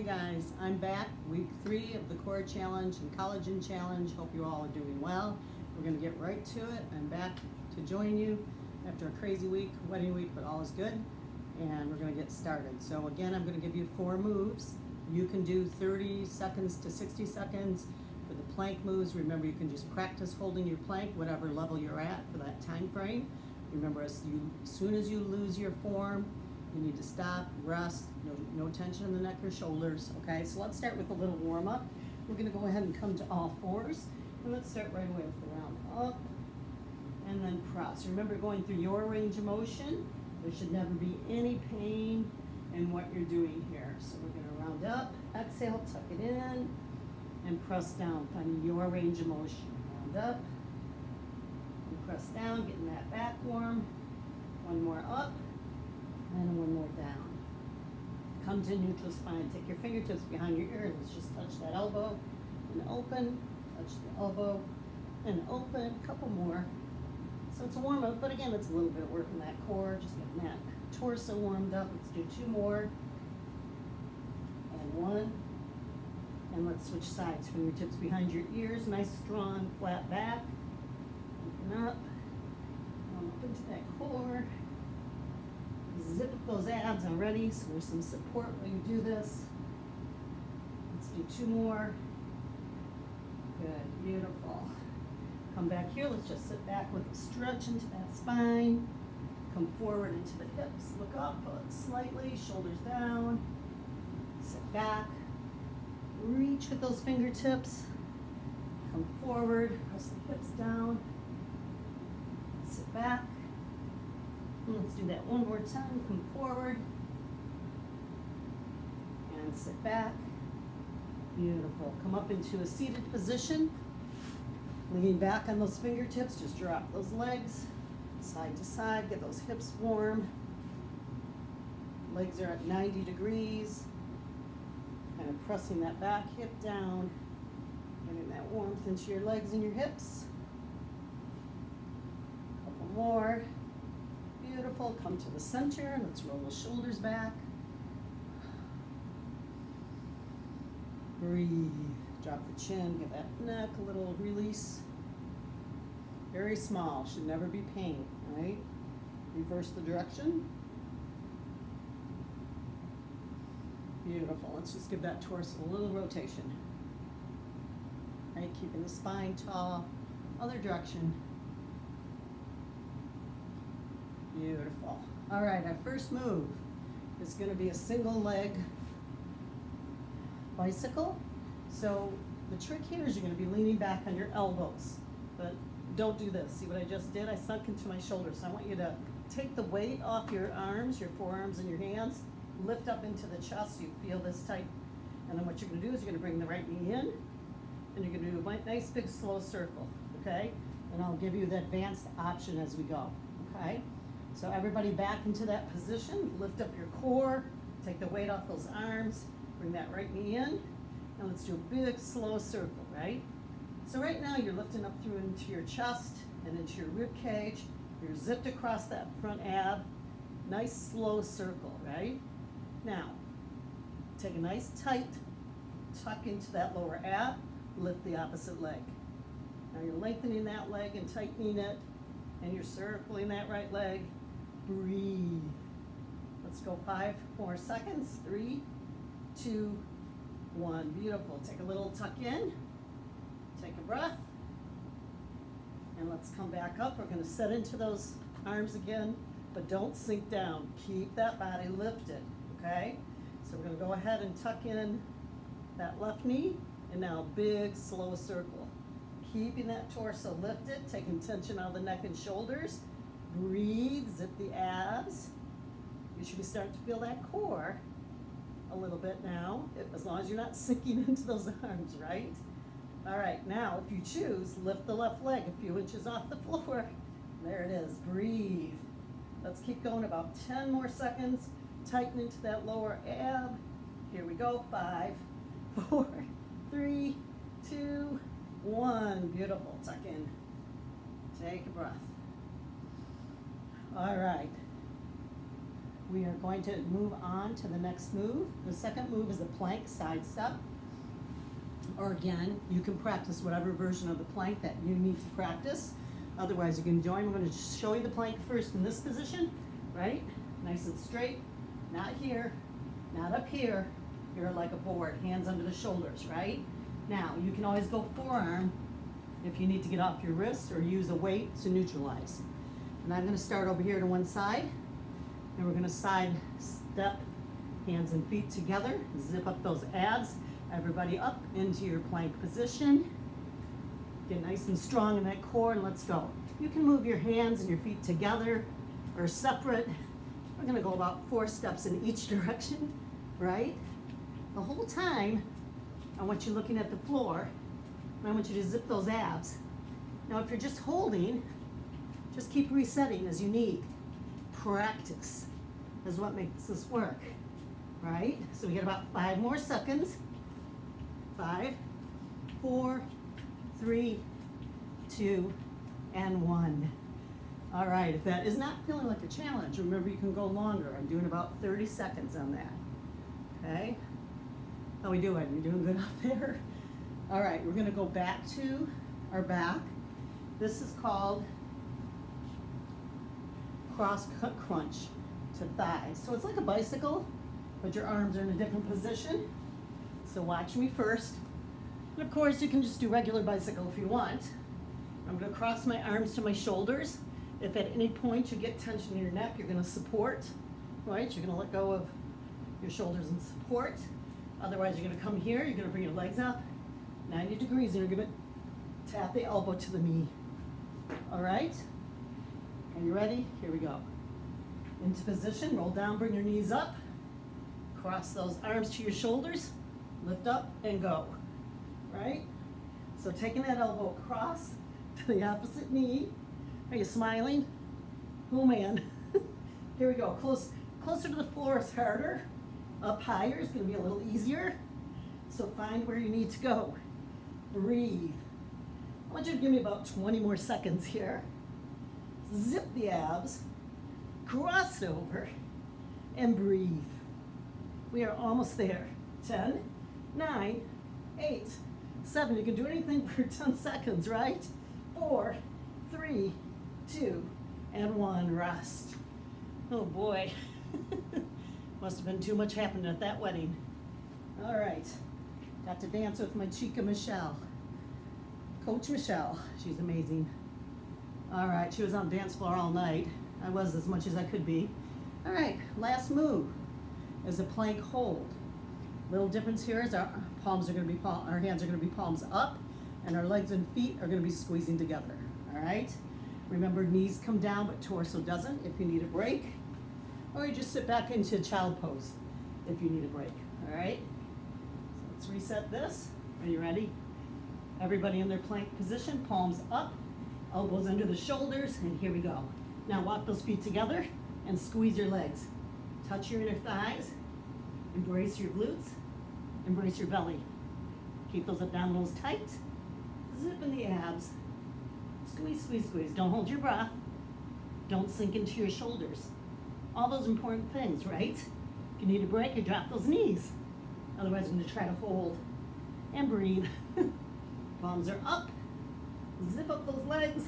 Hi guys, I'm back, week 3 of the Core Challenge and Collagen Challenge. Hope you all are doing well. We're going to get right to it. I'm back to join you after a crazy week, wedding week, but all is good. And we're going to get started. So again, I'm going to give you 4 moves. You can do 30 seconds to 60 seconds. For the plank moves, remember you can just practice holding your plank, whatever level you're at for that time frame. Remember, as soon as you lose your form, you need to stop, rest, no tension in the neck or shoulders, okay? So let's start with a little warm up. We're gonna go ahead and come to all fours. And let's start right away with the round up and then press. Remember, going through your range of motion. There should never be any pain in what you're doing here. So we're gonna round up, exhale, tuck it in, and press down, finding your range of motion. Round up, and press down, getting that back warm. One more up. And one more down. Come to neutral spine. Take your fingertips behind your ear and let's just touch that elbow and open. Touch the elbow and open. A couple more. So it's a warm up, but again, it's a little bit of work in that core, just getting that torso warmed up. Let's do 2 more. And 1. And let's switch sides. Fingertips behind your ears. Nice, strong, flat back. Open up. Come up into that core. Zip up those abs already, so there's some support while you do this. Let's do 2 more. Good, beautiful. Come back here, let's just sit back with a stretch into that spine. Come forward into the hips, look up slightly, shoulders down. Sit back, reach with those fingertips. Come forward, press the hips down. Sit back. Let's do that one more time. Come forward and sit back. Beautiful. Come up into a seated position. Leaning back on those fingertips. Just drop those legs side to side. Get those hips warm. Legs are at 90 degrees. Kind of pressing that back hip down. Getting that warmth into your legs and your hips. A couple more. Beautiful. Come to the center. Let's roll the shoulders back. Breathe. Drop the chin. Give that neck a little release. Very small. Should never be pain. All right. Reverse the direction. Beautiful. Let's just give that torso a little rotation. All right. Keeping the spine tall. Other direction. Beautiful. All right, our first move is going to be a single leg bicycle. So the trick here is you're going to be leaning back on your elbows, but don't do this. See what I just did? I sunk into my shoulders. So I want you to take the weight off your arms, your forearms and your hands, lift up into the chest so you feel this tight. And then what you're going to do is you're going to bring the right knee in, and you're going to do a nice big slow circle, okay? And I'll give you the advanced option as we go, okay? So everybody back into that position, lift up your core, take the weight off those arms, bring that right knee in, and let's do a big slow circle, right? So right now you're lifting up through into your chest and into your rib cage. You're zipped across that front ab. Nice slow circle, right? Now, take a nice tight tuck into that lower ab, lift the opposite leg. Now you're lengthening that leg and tightening it, and you're circling that right leg. Breathe. Let's go 5 more seconds. 3, 2, 1. Beautiful. Take a little tuck in. Take a breath. And let's come back up. We're going to set into those arms again, but don't sink down. Keep that body lifted, okay? So we're going to go ahead and tuck in that left knee, and now big slow circle. Keeping that torso lifted, taking tension out of the neck and shoulders. Breathe, zip the abs. You should be starting to feel that core a little bit now, as long as you're not sinking into those arms, right? All right, now if you choose, lift the left leg a few inches off the floor. There it is, breathe. Let's keep going about 10 more seconds. Tighten into that lower ab. Here we go, 5, 4, 3, 2, 1. Beautiful, tuck in. Take a breath. All right. We are going to move on to the next move. The second move is a plank side step. Or again, you can practice whatever version of the plank that you need to practice. Otherwise, you can join. I'm going to just show you the plank first in this position, right? Nice and straight, not here, not up here. You're like a board, hands under the shoulders, right? Now, you can always go forearm if you need to get off your wrist or use a weight to neutralize. And I'm going to start over here to one side, and we're going to side step, hands and feet together, zip up those abs, everybody up into your plank position. Get nice and strong in that core, and let's go. You can move your hands and your feet together or separate. We're going to go about 4 steps in each direction, right? The whole time, I want you looking at the floor, and I want you to zip those abs. Now, if you're just holding, just keep resetting as you need. Practice is what makes this work, right? So we got about 5 more seconds. 5, 4, 3, 2, and 1. All right, if that is not feeling like a challenge, remember you can go longer. I'm doing about 30 seconds on that, okay? How we doing? You doing good out there? All right, we're gonna go back to our back. This is called cross cut crunch to thighs. So it's like a bicycle, but your arms are in a different position. So watch me first. And of course, you can just do regular bicycle if you want. I'm gonna cross my arms to my shoulders. If at any point you get tension in your neck, you're gonna support, right? You're gonna let go of your shoulders and support. Otherwise, you're gonna come here, you're gonna bring your legs up 90 degrees, and you're gonna tap the elbow to the knee. All right? Are you ready? Here we go. Into position, roll down, bring your knees up. Cross those arms to your shoulders, lift up and go, right? So taking that elbow across to the opposite knee. Are you smiling? Oh man. Here we go, closer to the floor is harder. Up higher is gonna be a little easier. So find where you need to go. Breathe. I want you to give me about 20 more seconds here. Zip the abs, cross it over, and breathe. We are almost there. 10, 9, 8, 7. You can do anything for 10 seconds, right? 4, 3, 2, and 1. Rest. Oh boy. Must have been too much happening at that wedding. All right. Got to dance with my chica Michelle. Coach Michelle. She's amazing. All right. She was on the dance floor all night. I was as much as I could be. All right. Last move is a plank hold. Little difference here is our palms are going to be our hands are going to be palms up, and our legs and feet are going to be squeezing together. All right. Remember, knees come down, but torso doesn't. If you need a break, or you just sit back into child pose if you need a break. All right. So let's reset this. Are you ready? Everybody in their plank position, palms up, elbows under the shoulders, and here we go. Now walk those feet together and squeeze your legs. Touch your inner thighs, embrace your glutes, embrace your belly. Keep those abdominals tight, zip in the abs, squeeze, squeeze, squeeze. Don't hold your breath, don't sink into your shoulders. All those important things, right? If you need a break, you drop those knees. Otherwise, I'm gonna try to hold and breathe. Palms are up, zip up those legs,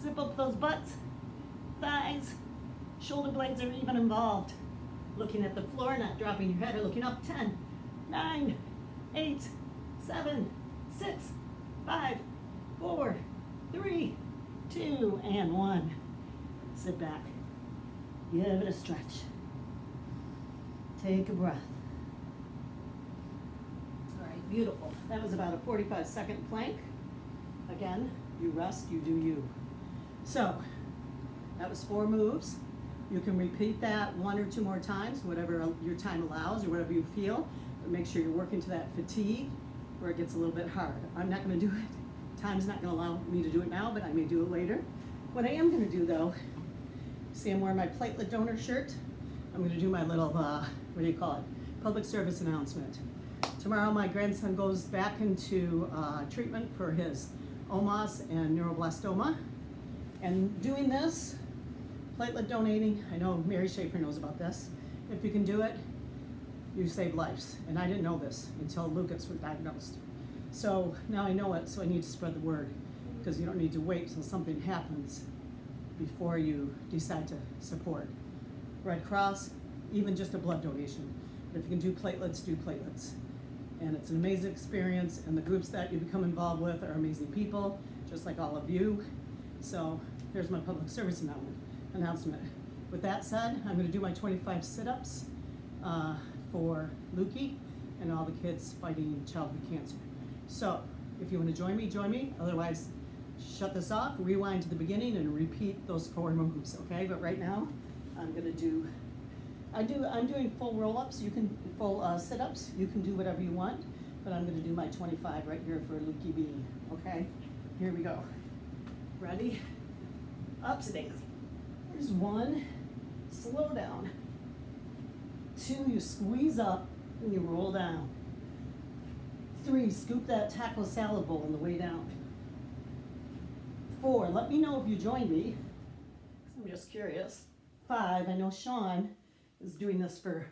zip up those butts, thighs, shoulder blades are even involved. Looking at the floor, not dropping your head or looking up. 10, 9, 8, 7, 6, 5, 4, 3, 2, and 1. Sit back. Give it a stretch. Take a breath. All right, beautiful. That was about a 45-second plank. Again, you rest, you do you. So, that was 4 moves. You can repeat that 1 or 2 more times, whatever your time allows or whatever you feel, but make sure you're working to that fatigue where it gets a little bit hard. I'm not gonna do it. Time's not gonna allow me to do it now, but I may do it later. What I am gonna do though, see I'm wearing my platelet donor shirt. I'm gonna do my little, what do you call it? Public service announcement. Tomorrow my grandson goes back into treatment for his OMOS and neuroblastoma. And doing this, platelet donating, I know Mary Schaefer knows about this. If you can do it, you save lives. And I didn't know this until Lucas was diagnosed. So now I know it, so I need to spread the word, because you don't need to wait until something happens before you decide to support. Red Cross, even just a blood donation. But if you can do platelets, do platelets. And it's an amazing experience, and the groups that you become involved with are amazing people, just like all of you. So there's my public service announcement. With that said, I'm gonna do my 25 sit-ups for Lukey and all the kids fighting childhood cancer. So if you wanna join me, otherwise shut this off, rewind to the beginning and repeat those 4 moves, okay? But right now, I'm doing full roll-ups, you can, full sit-ups, you can do whatever you want, but I'm gonna do my 25 right here for Lukey Bean, okay? Here we go. Ready? Ups daisy. Here's 1, slow down. 2, you squeeze up and you roll down. 3, scoop that taco salad bowl on the way down. 4, let me know if you join me. I'm just curious. 5, I know Sean is doing this for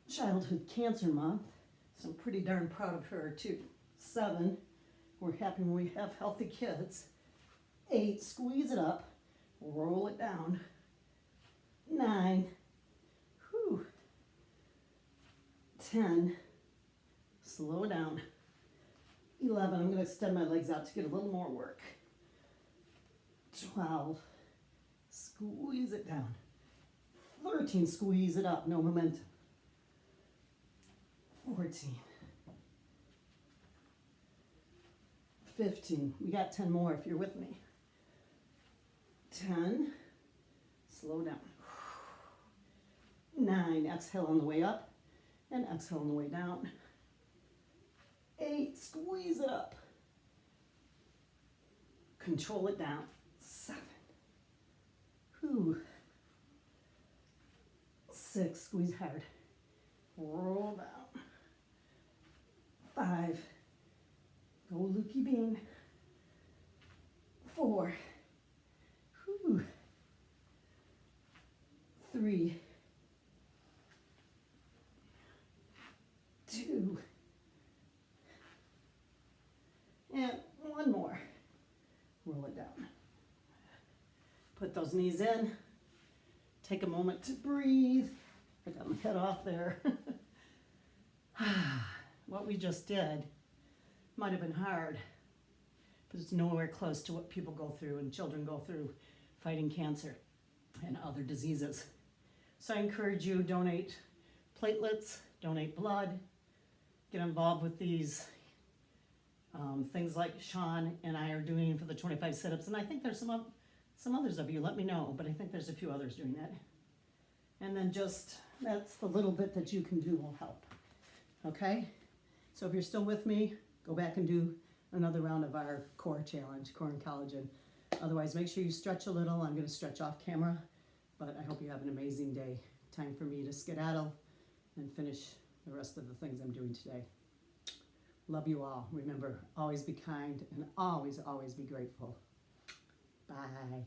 Childhood Cancer Month, so I'm pretty darn proud of her too. 7, we're happy when we have healthy kids. 8, squeeze it up, roll it down. 9, whew. 10, slow down. 11, I'm gonna extend my legs out to get a little more work. 12, squeeze it down. 13, squeeze it up, no momentum. 14, 15, we got 10 more if you're with me. 10, slow down. 9, exhale on the way up and exhale on the way down. 8, squeeze it up. Control it down. 7, whew. 6, squeeze hard. Roll down. 5, go Lukey Bean. 4, whew. 3, 2, and 1 more. Roll it down. Put those knees in. Take a moment to breathe. I got my head off there. What we just did might have been hard, but it's nowhere close to what people go through and children go through fighting cancer and other diseases. So I encourage you, donate platelets, donate blood, get involved with these things like Sean and I are doing for the 25 sit-ups. And I think there's some others of you, let me know, but I think there's a few others doing that. And then just, that's the little bit that you can do will help, okay? So if you're still with me, go back and do another round of our core challenge, core and collagen. Otherwise, make sure you stretch a little. I'm gonna stretch off camera, but I hope you have an amazing day. Time for me to skedaddle and finish the rest of the things I'm doing today. Love you all. Remember, always be kind and always, always be grateful. Bye.